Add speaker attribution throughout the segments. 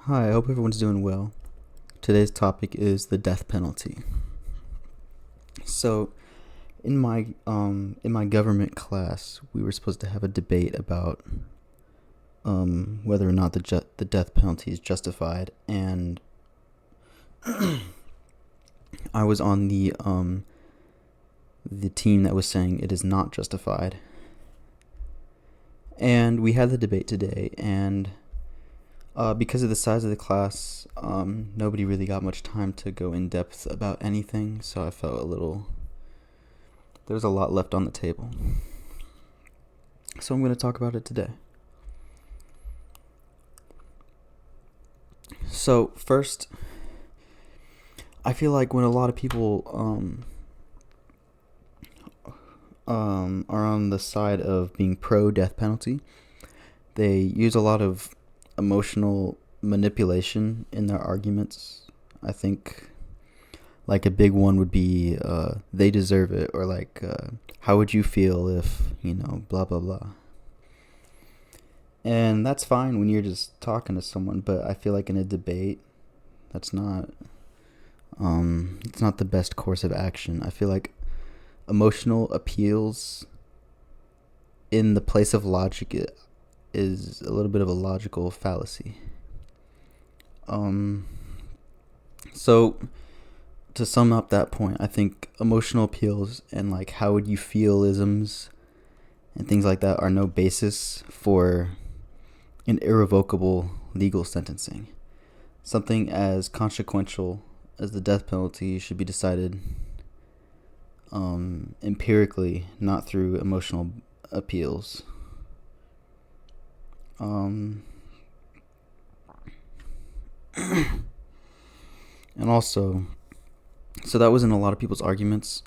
Speaker 1: Hi, I hope everyone's doing well. Today's topic is the death penalty. So, in my government class, we were supposed to have a debate about whether or not the death penalty is justified, and I was on the team that was saying it is not justified. And we had the debate today, and because of the size of the class, nobody really got much time to go in depth about anything, so I felt there was a lot left on the table. So I'm going to talk about it today. So first, I feel like when a lot of people are on the side of being pro death penalty, they use a lot of emotional manipulation in their arguments. I think like a big one would be they deserve it, or like how would you feel if, blah blah blah. And that's fine when you're just talking to someone, but I feel like in a debate that's not it's not the best course of action. I feel like emotional appeals in the place of logic is a little bit of a logical fallacy. So to sum up that point, I think emotional appeals and like how would you feel isms and things like that are no basis for an irrevocable legal sentencing. Something as consequential as the death penalty should be decided empirically, not through emotional appeals. And also, so that was in a lot of people's arguments.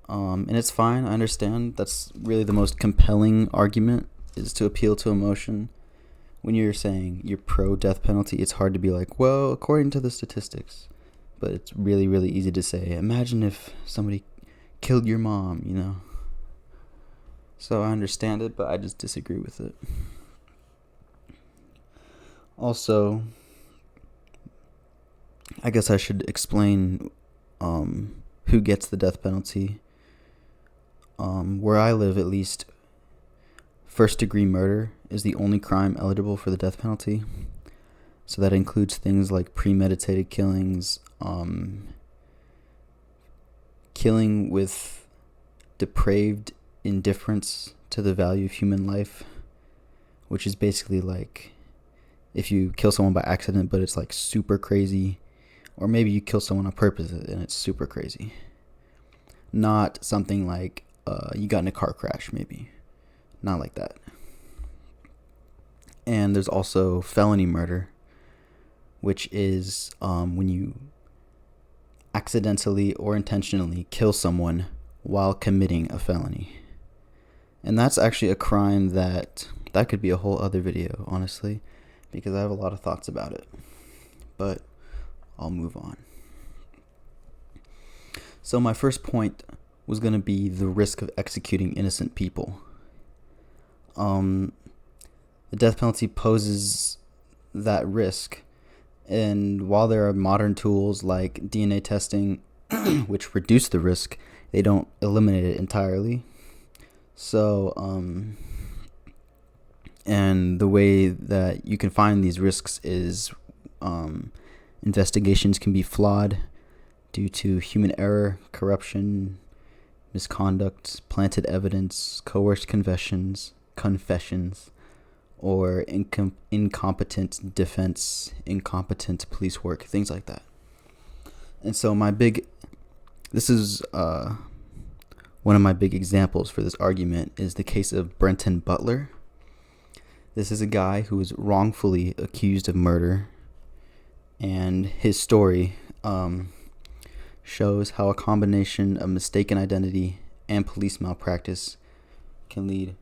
Speaker 1: And it's fine. I understand. That's really the most compelling argument, is to appeal to emotion. When you're saying you're pro death penalty, it's hard to be like, well, according to the statistics. But it's really, really easy to say, imagine if somebody killed your mom. So I understand it, but I just disagree with it. Also, I guess I should explain who gets the death penalty. Where I live, at least, first-degree murder is the only crime eligible for the death penalty. So that includes things like premeditated killings, killing with depraved indifference to the value of human life, which is basically like if you kill someone by accident but it's like super crazy, or maybe you kill someone on purpose and it's super crazy. Not something like you got in a car crash, maybe. Not like that. And there's also felony murder, which is when you accidentally or intentionally kill someone while committing a felony. And that's actually a crime that could be a whole other video, honestly, because I have a lot of thoughts about it. But I'll move on. So my first point was going to be the risk of executing innocent people. The death penalty poses that risk. And while there are modern tools like DNA testing, which reduce the risk, they don't eliminate it entirely. So, and the way that you can find these risks is investigations can be flawed due to human error, corruption, misconduct, planted evidence, coerced confessions, or incompetent defense, incompetent police work, things like that. And so this is one of my big examples for this argument is the case of Brenton Butler. This is a guy who was wrongfully accused of murder, and his story shows how a combination of mistaken identity and police malpractice can lead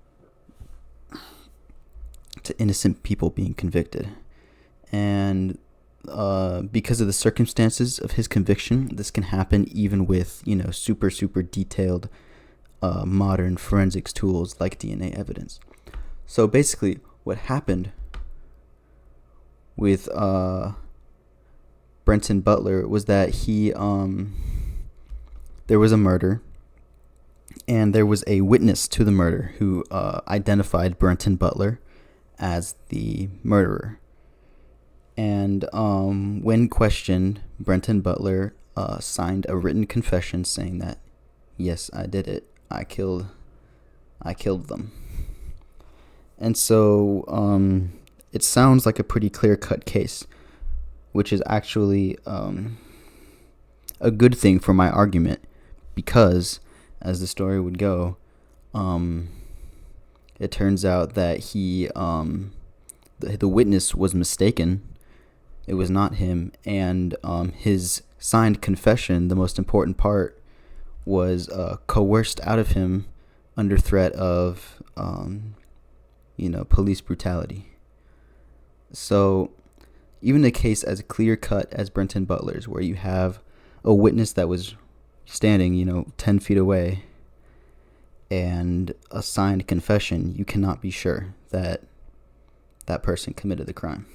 Speaker 1: to innocent people being convicted. And because of the circumstances of his conviction, this can happen even with, super, super detailed modern forensics tools like DNA evidence. So basically, what happened with Brenton Butler was that there was a murder, and there was a witness to the murder who identified Brenton Butler as the murderer. And when questioned, Brenton Butler signed a written confession saying that, yes, I did it. I killed them. And so it sounds like a pretty clear-cut case, which is actually a good thing for my argument, because, as the story would go, it turns out that the witness was mistaken. It was not him, and his signed confession, the most important part, was coerced out of him under threat of, police brutality. So, even a case as clear-cut as Brenton Butler's, where you have a witness that was standing, 10 feet away, and a signed confession, you cannot be sure that that person committed the crime.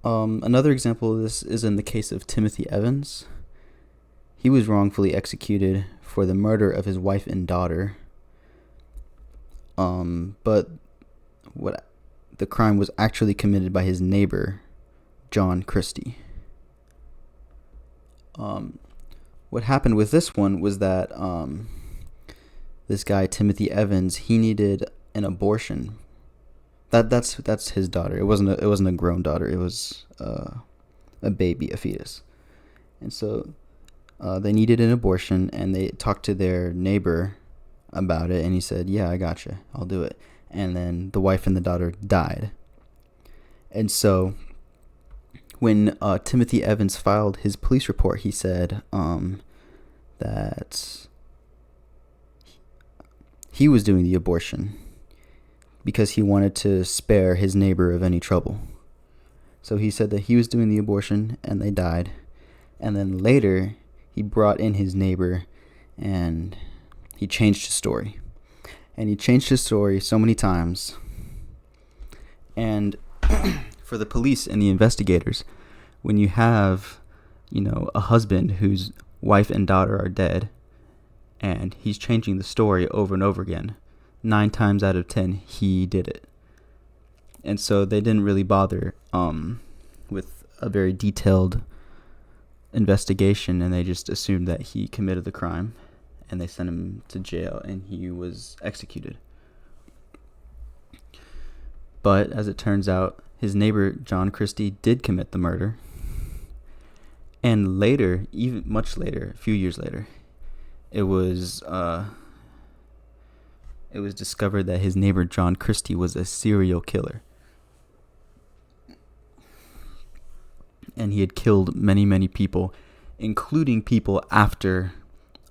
Speaker 1: Another example of this is in the case of Timothy Evans. He was wrongfully executed for the murder of his wife and daughter. But the crime was actually committed by his neighbor, John Christie. What happened with this one was that this guy, Timothy Evans, he needed an abortion. That's his daughter. It wasn't a grown daughter. It was a baby, a fetus. And so they needed an abortion, and they talked to their neighbor about it, and he said, "Yeah, I gotcha. I'll do it." And then the wife and the daughter died. And so when Timothy Evans filed his police report, he said that he was doing the abortion because he wanted to spare his neighbor of any trouble. So he said that he was doing the abortion and they died. And then later he brought in his neighbor and he changed his story. And he changed his story so many times. And for the police and the investigators, when you have, a husband whose wife and daughter are dead, and he's changing the story over and over again, 9 times out of 10, he did it. And so they didn't really bother with a very detailed investigation, and they just assumed that he committed the crime, and they sent him to jail, and he was executed. But as it turns out, his neighbor, John Christie, did commit the murder. And later, even much later, a few years later, it was discovered that his neighbor, John Christie, was a serial killer. And he had killed many, many people, including people after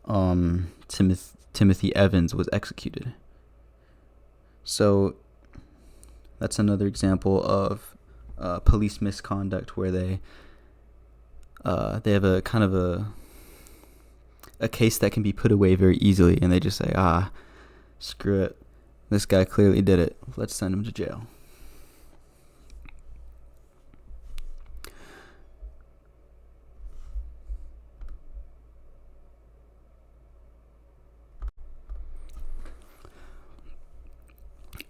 Speaker 1: Timothy Evans was executed. So that's another example of police misconduct, where they have a kind of a case that can be put away very easily, and they just say, screw it, this guy clearly did it, let's send him to jail.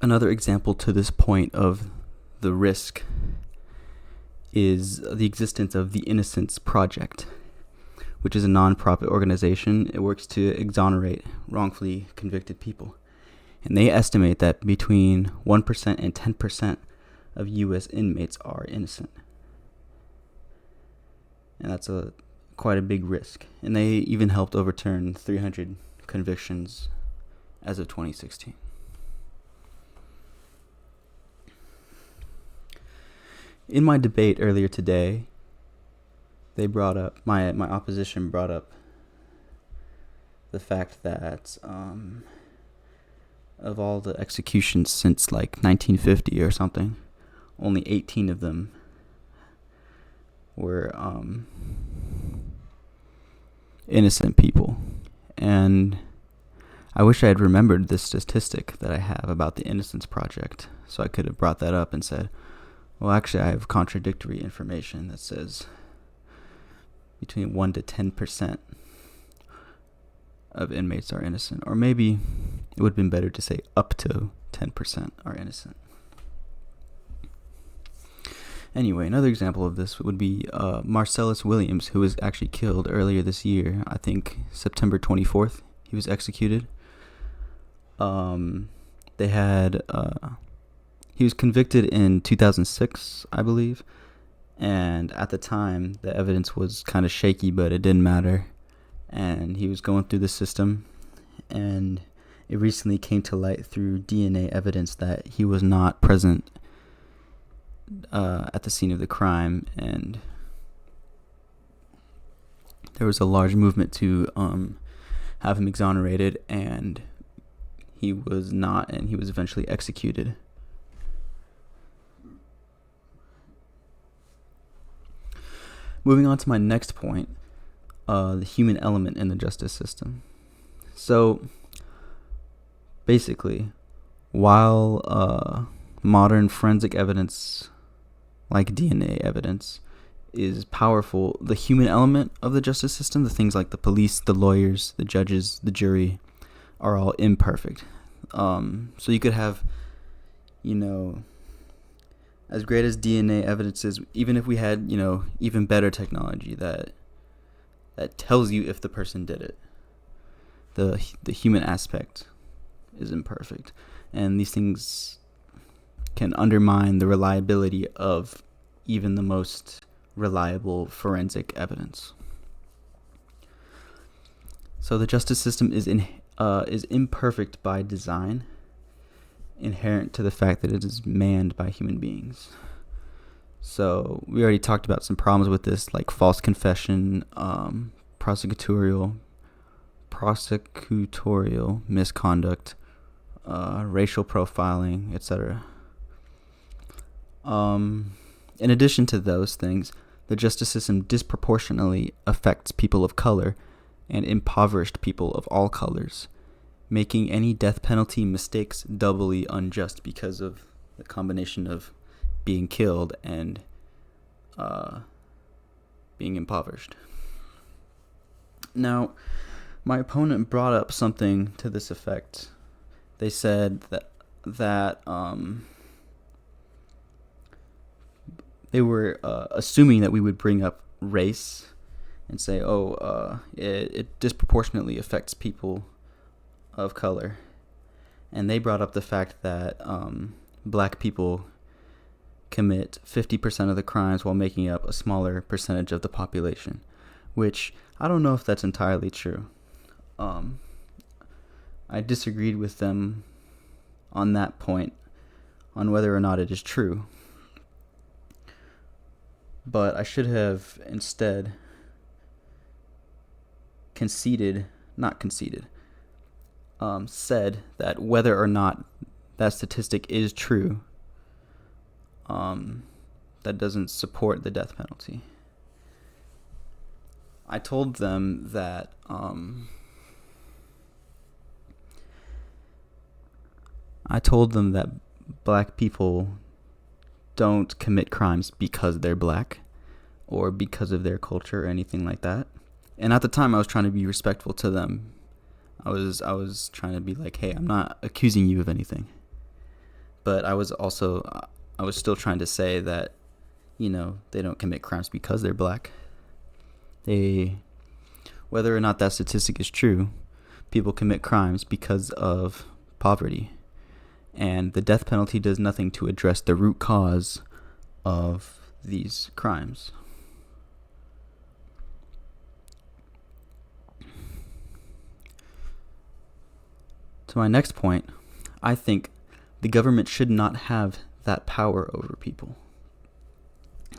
Speaker 1: Another example to this point of the risk is the existence of the Innocence Project, which is a non-profit organization. It works to exonerate wrongfully convicted people. And they estimate that between 1% and 10% of U.S. inmates are innocent. And that's quite a big risk. And they even helped overturn 300 convictions as of 2016. In my debate earlier today, they brought up, my opposition brought up the fact that of all the executions since like 1950 or something, only 18 of them were innocent people. And I wish I had remembered this statistic that I have about the Innocence Project, so I could have brought that up and said, well, actually, I have contradictory information that says between 1 to 10% of inmates are innocent. Or maybe it would have been better to say up to 10% are innocent. Anyway, another example of this would be Marcellus Williams, who was actually killed earlier this year. I think September 24th, he was executed. He was convicted in 2006, I believe. And at the time, the evidence was kind of shaky, but it didn't matter. And he was going through the system. And it recently came to light through DNA evidence that he was not present at the scene of the crime. And there was a large movement to have him exonerated. And he was not, and he was eventually executed. Moving on to my next point, the human element in the justice system. So, basically, while modern forensic evidence, like DNA evidence, is powerful, the human element of the justice system, the things like the police, the lawyers, the judges, the jury, are all imperfect. So you could have, as great as DNA evidence is, even if we had, even better technology that tells you if the person did it, the human aspect is imperfect, and these things can undermine the reliability of even the most reliable forensic evidence. So the justice system is imperfect by design, inherent to the fact that it is manned by human beings. So we already talked about some problems with this, like false confession, prosecutorial misconduct, racial profiling, etc. In addition to those things, the justice system disproportionately affects people of color and impoverished people of all colors, making any death penalty mistakes doubly unjust because of the combination of being killed and being impoverished. Now, my opponent brought up something to this effect. They said that they were assuming that we would bring up race and say, it disproportionately affects people of color. And they brought up the fact that black people commit 50% of the crimes while making up a smaller percentage of the population, which I don't know if that's entirely true. I disagreed with them on that point, on whether or not it is true. But I should have instead said that whether or not that statistic is true, that doesn't support the death penalty. I told them that black people don't commit crimes because they're black or because of their culture or anything like that. And at the time, I was trying to be respectful to them. I was trying to be like, hey, I'm not accusing you of anything. But I was still trying to say that, they don't commit crimes because they're black. Whether or not that statistic is true, people commit crimes because of poverty. And the death penalty does nothing to address the root cause of these crimes. To my next point, I think the government should not have that power over people.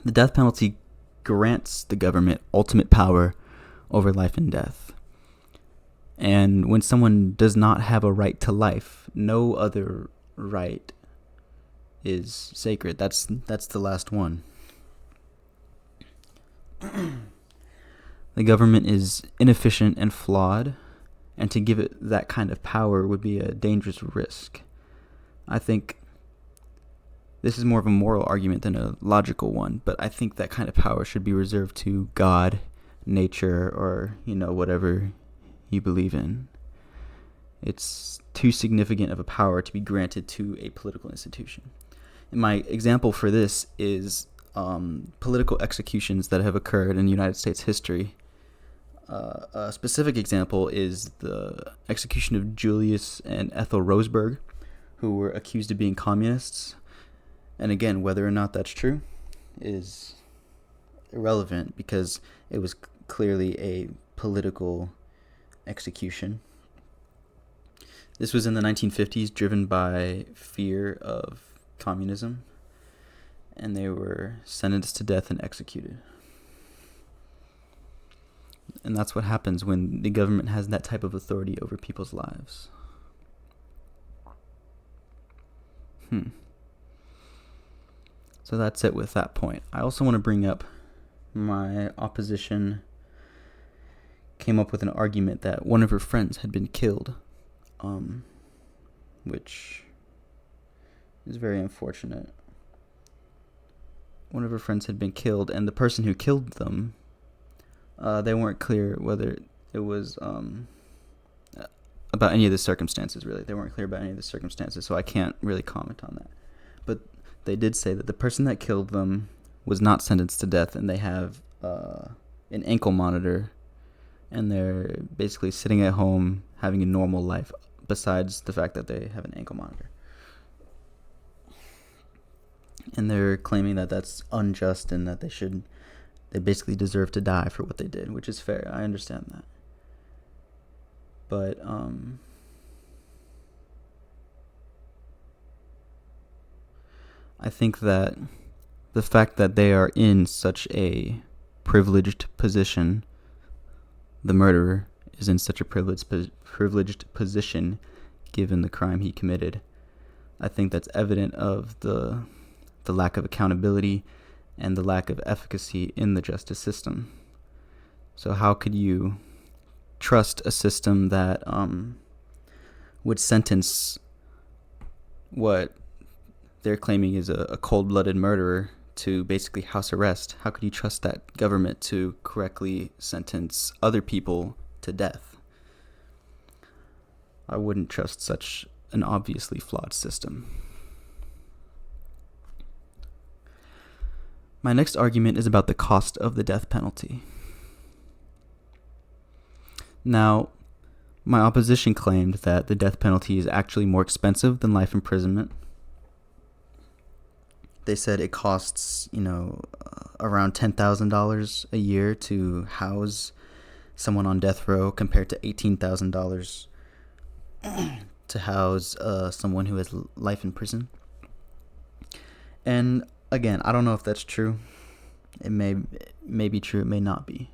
Speaker 1: The death penalty grants the government ultimate power over life and death. And when someone does not have a right to life, no other right is sacred. That's the last one. The government is inefficient and flawed, and to give it that kind of power would be a dangerous risk. I think this is more of a moral argument than a logical one, but I think that kind of power should be reserved to God, nature, or, whatever you believe in. It's too significant of a power to be granted to a political institution. And my example for this is political executions that have occurred in United States history. A specific example is the execution of Julius and Ethel Roseberg, who were accused of being communists. And again, whether or not that's true is irrelevant because it was clearly a political execution. This was in the 1950s, driven by fear of communism, and they were sentenced to death and executed. And that's what happens when the government has that type of authority over people's lives. So that's it with that point. I also want to bring up my opposition came up with an argument that one of her friends had been killed, which is very unfortunate. One of her friends had been killed, and the person who killed them, they weren't clear whether it was about any of the circumstances, really. They weren't clear about any of the circumstances, so I can't really comment on that. But they did say that the person that killed them was not sentenced to death, and they have an ankle monitor, and they're basically sitting at home having a normal life besides the fact that they have an ankle monitor. And they're claiming that that's unjust and that they basically deserve to die for what they did, which is fair. I understand that. But I think that the fact that they are in such a privileged position, the murderer is in such a privileged position given the crime he committed, I think that's evident of the lack of accountability and the lack of efficacy in the justice system. So how could you trust a system that would sentence what they're claiming is a cold-blooded murderer to basically house arrest? How could you trust that government to correctly sentence other people to death? I wouldn't trust such an obviously flawed system. My next argument is about the cost of the death penalty. Now, my opposition claimed that the death penalty is actually more expensive than life imprisonment. They said it costs, around $10,000 a year to house someone on death row compared to $18,000 to house someone who has life in prison. And again, I don't know if that's true. It may be true, it may not be.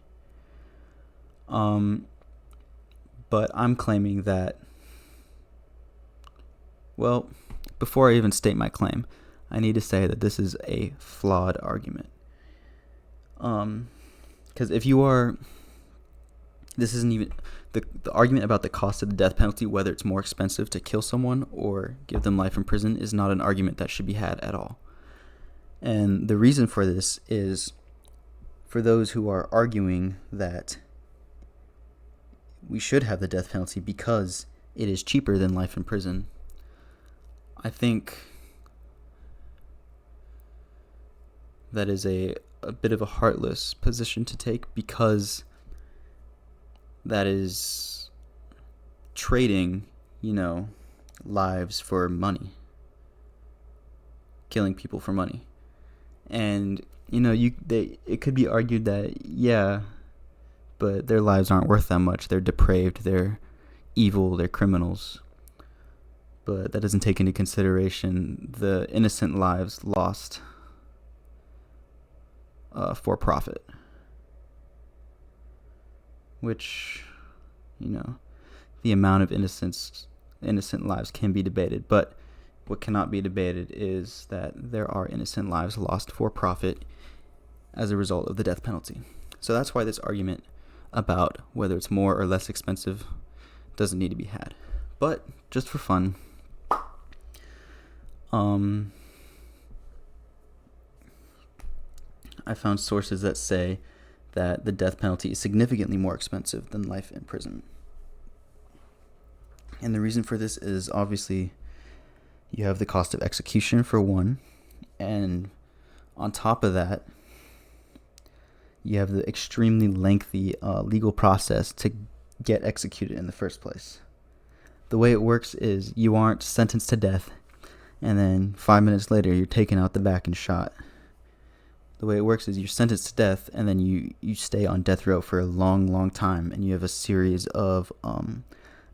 Speaker 1: But I'm claiming that, well, before I even state my claim, I need to say that this is a flawed argument. Because if you are, this isn't even, the argument about the cost of the death penalty, whether it's more expensive to kill someone or give them life in prison, is not an argument that should be had at all. And the reason for this is for those who are arguing that we should have the death penalty because it is cheaper than life in prison. I think that is a bit of a heartless position to take, because that is trading, lives for money, killing people for money. And it could be argued that, yeah, but their lives aren't worth that much. They're depraved, they're evil, they're criminals. But that doesn't take into consideration the innocent lives lost for profit. Which, the amount of innocent lives can be debated. But what cannot be debated is that there are innocent lives lost for profit as a result of the death penalty. So that's why this argument about whether it's more or less expensive doesn't need to be had. But just for fun, I found sources that say that the death penalty is significantly more expensive than life in prison. And the reason for this is obviously you have the cost of execution for one, and on top of that, you have the extremely lengthy legal process to get executed in the first place. The way it works is you aren't sentenced to death, and then 5 minutes later you're taken out the back and shot. The way it works is you're sentenced to death, and then you stay on death row for a long, long time, and you have a series of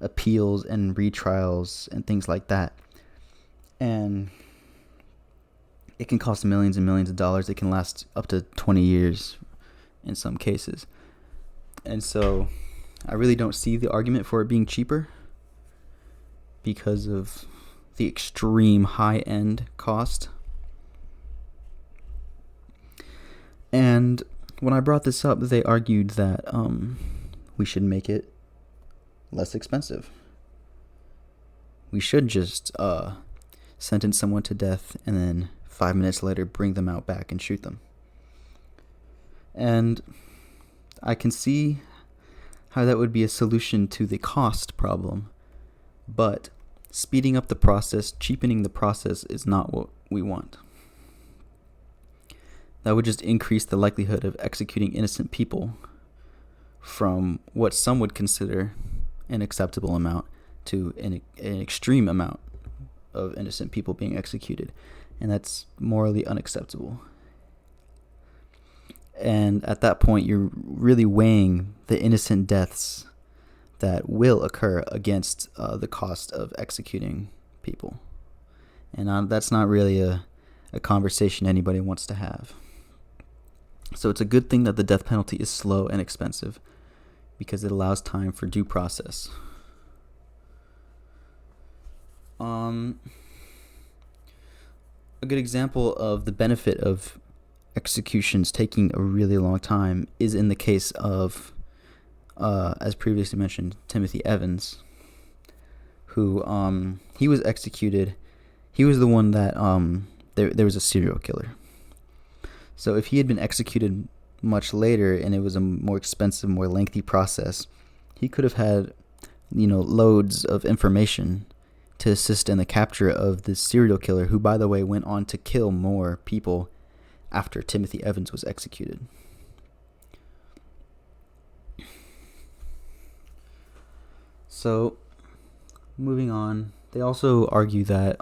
Speaker 1: appeals and retrials and things like that. And it can cost millions and millions of dollars. It can last up to 20 years in some cases. And so I really don't see the argument for it being cheaper because of the extreme high-end cost. And when I brought this up, they argued that we should make it less expensive. We should just sentence someone to death and then 5 minutes later bring them out back and shoot them. And I can see how that would be a solution to the cost problem, but speeding up the process, cheapening the process is not what we want. That would just increase the likelihood of executing innocent people from what some would consider an acceptable amount to an extreme amount of innocent people being executed. And that's morally unacceptable. And at that point, you're really weighing the innocent deaths that will occur against the cost of executing people. And that's not really a conversation anybody wants to have. So it's a good thing that the death penalty is slow and expensive because it allows time for due process. A good example of the benefit of executions taking a really long time is in the case of, as previously mentioned, Timothy Evans, who he was executed. He was the one that there was a serial killer. So if he had been executed much later and it was a more expensive, more lengthy process, he could have had, loads of information to assist in the capture of this serial killer, who, by the way, went on to kill more people after Timothy Evans was executed. So, moving on, they also argue that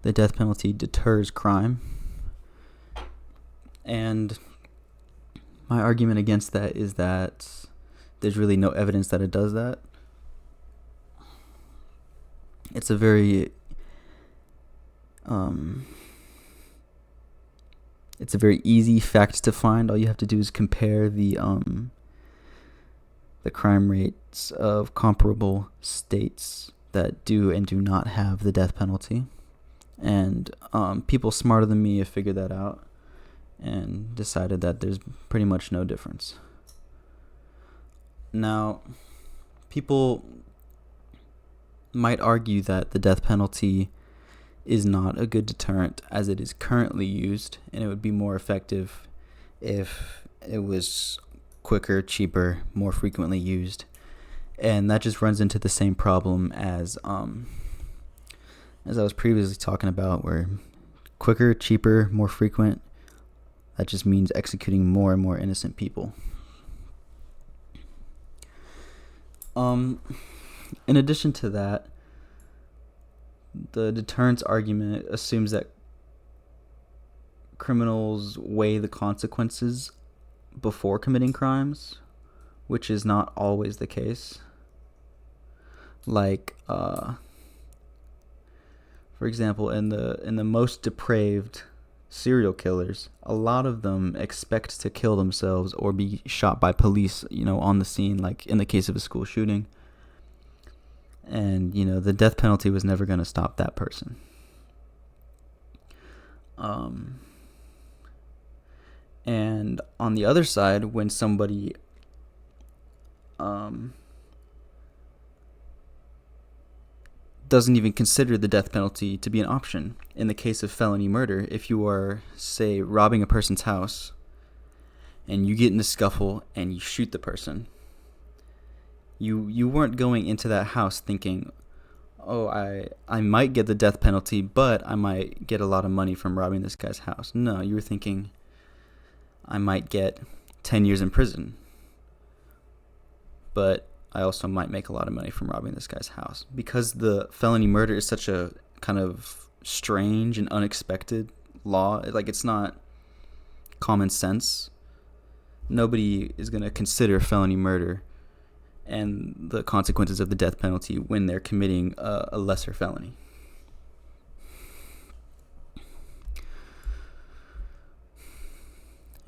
Speaker 1: the death penalty deters crime. And my argument against that is that there's really no evidence that it does that. It's a very easy fact to find. All you have to do is compare the crime rates of comparable states that do and do not have the death penalty. And people smarter than me have figured that out and decided that there's pretty much no difference. Now, people might argue that the death penalty is not a good deterrent as it is currently used, and it would be more effective if it was quicker, cheaper, more frequently used. And that just runs into the same problem as I was previously talking about, where quicker, cheaper, more frequent, that just means executing more and more innocent people. In addition to that, the deterrence argument assumes that criminals weigh the consequences before committing crimes, which is not always the case. Like, for example, in the most depraved serial killers, a lot of them expect to kill themselves or be shot by police, on the scene, like in the case of a school shooting. And, the death penalty was never going to stop that person. And on the other side, when somebody doesn't even consider the death penalty to be an option. In the case of felony murder, if you are, say, robbing a person's house and you get in a scuffle and you shoot the person, you weren't going into that house thinking, oh, I might get the death penalty, but I might get a lot of money from robbing this guy's house. No, you were thinking, I might get 10 years in prison, but I also might make a lot of money from robbing this guy's house. Because the felony murder is such a kind of strange and unexpected law, like it's not common sense. Nobody is going to consider felony murder and the consequences of the death penalty when they're committing a lesser felony.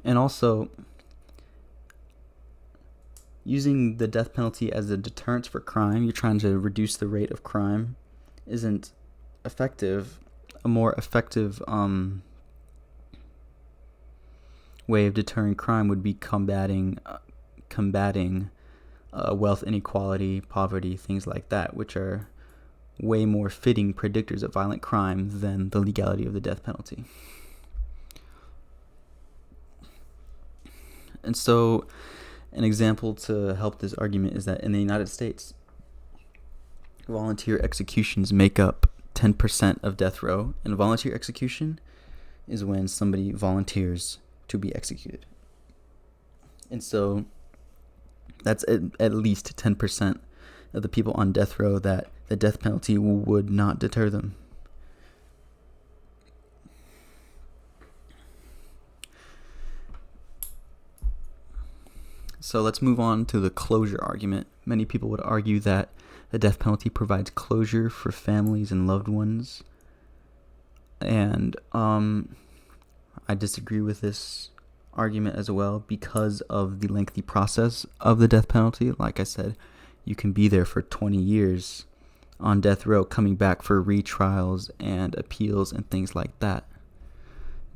Speaker 1: And also, using the death penalty as a deterrent for crime, you're trying to reduce the rate of crime, isn't effective. A more effective way of deterring crime would be combating wealth inequality, poverty, things like that, which are way more fitting predictors of violent crime than the legality of the death penalty. And so, an example to help this argument is that in the United States, volunteer executions make up 10% of death row, and volunteer execution is when somebody volunteers to be executed. And so that's at least 10% of the people on death row that the death penalty would not deter them. So let's move on to the closure argument. Many people would argue that the death penalty provides closure for families and loved ones. And I disagree with this argument as well because of the lengthy process of the death penalty. Like I said, you can be there for 20 years on death row, coming back for retrials and appeals and things like that.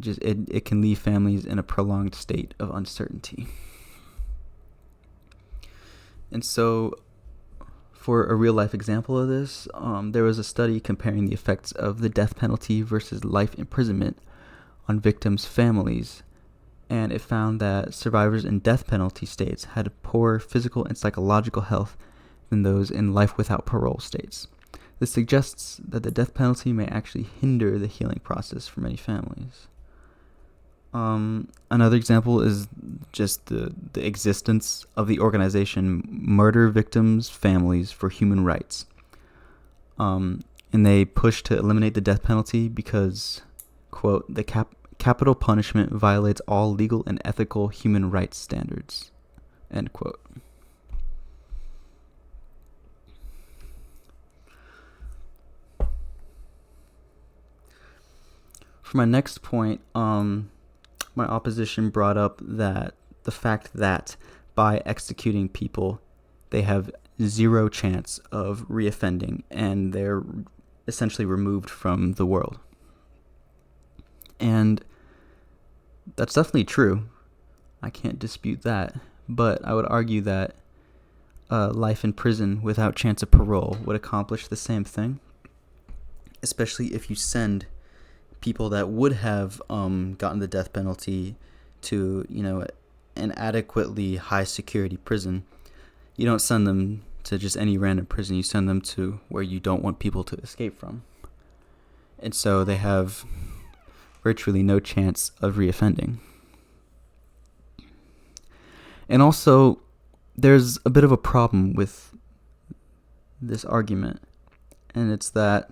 Speaker 1: It can leave families in a prolonged state of uncertainty. And so, for a real-life example of this, there was a study comparing the effects of the death penalty versus life imprisonment on victims' families, and it found that survivors in death penalty states had poorer physical and psychological health than those in life without parole states. This suggests that the death penalty may actually hinder the healing process for many families. Another example is just the existence of the organization Murder Victims' Families for Human Rights. And they push to eliminate the death penalty because, quote, the capital punishment violates all legal and ethical human rights standards, end quote. For my next point, my opposition brought up that the fact that by executing people, they have zero chance of reoffending and they're essentially removed from the world. And that's definitely true. I can't dispute that. But I would argue that life in prison without chance of parole would accomplish the same thing, especially if you send people that would have gotten the death penalty to, an adequately high security prison. You don't send them to just any random prison. You send them to where you don't want people to escape from. And so they have virtually no chance of reoffending. And also, there's a bit of a problem with this argument, and it's that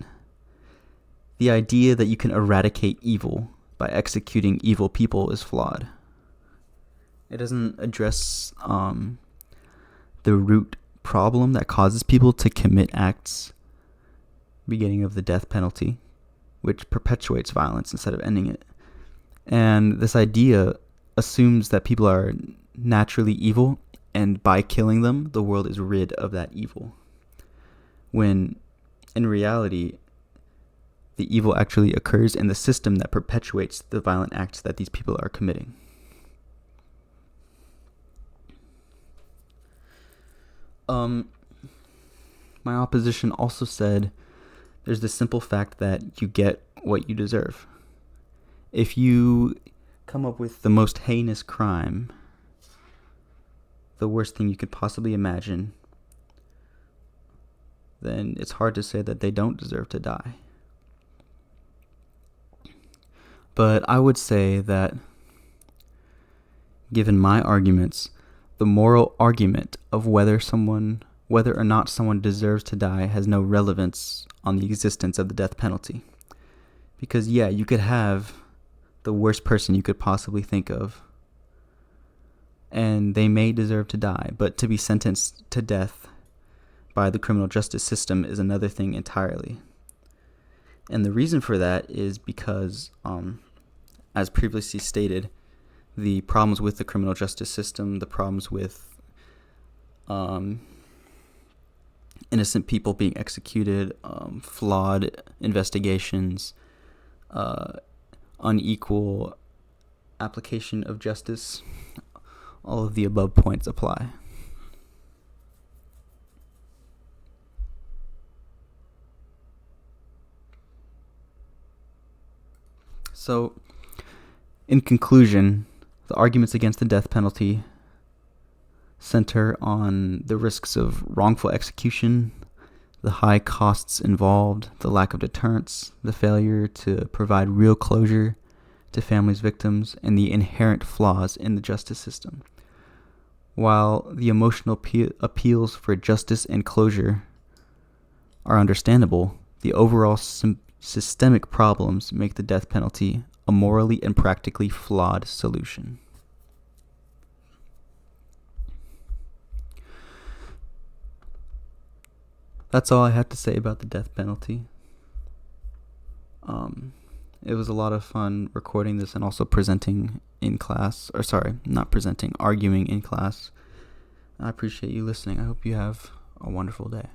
Speaker 1: the idea that you can eradicate evil by executing evil people is flawed. It doesn't address the root problem that causes people to commit acts beginning of the death penalty, which perpetuates violence instead of ending it. And this idea assumes that people are naturally evil, and by killing them, the world is rid of that evil. When, in reality, the evil actually occurs in the system that perpetuates the violent acts that these people are committing. My opposition also said there's the simple fact that you get what you deserve. If you come up with the most heinous crime, the worst thing you could possibly imagine, then it's hard to say that they don't deserve to die. But I would say that, given my arguments, the moral argument of whether or not someone deserves to die has no relevance on the existence of the death penalty. Because yeah, you could have the worst person you could possibly think of, and they may deserve to die, but to be sentenced to death by the criminal justice system is another thing entirely. And the reason for that is because, as previously stated, the problems with the criminal justice system, the problems with innocent people being executed, flawed investigations, unequal application of justice, all of the above points apply. So, in conclusion, the arguments against the death penalty center on the risks of wrongful execution, the high costs involved, the lack of deterrence, the failure to provide real closure to families' victims, and the inherent flaws in the justice system. While the emotional appeals for justice and closure are understandable, the overall systemic problems make the death penalty a morally and practically flawed solution. That's all I have to say about the death penalty. It was a lot of fun recording this and also presenting in class. Arguing in class. I appreciate you listening. I hope you have a wonderful day.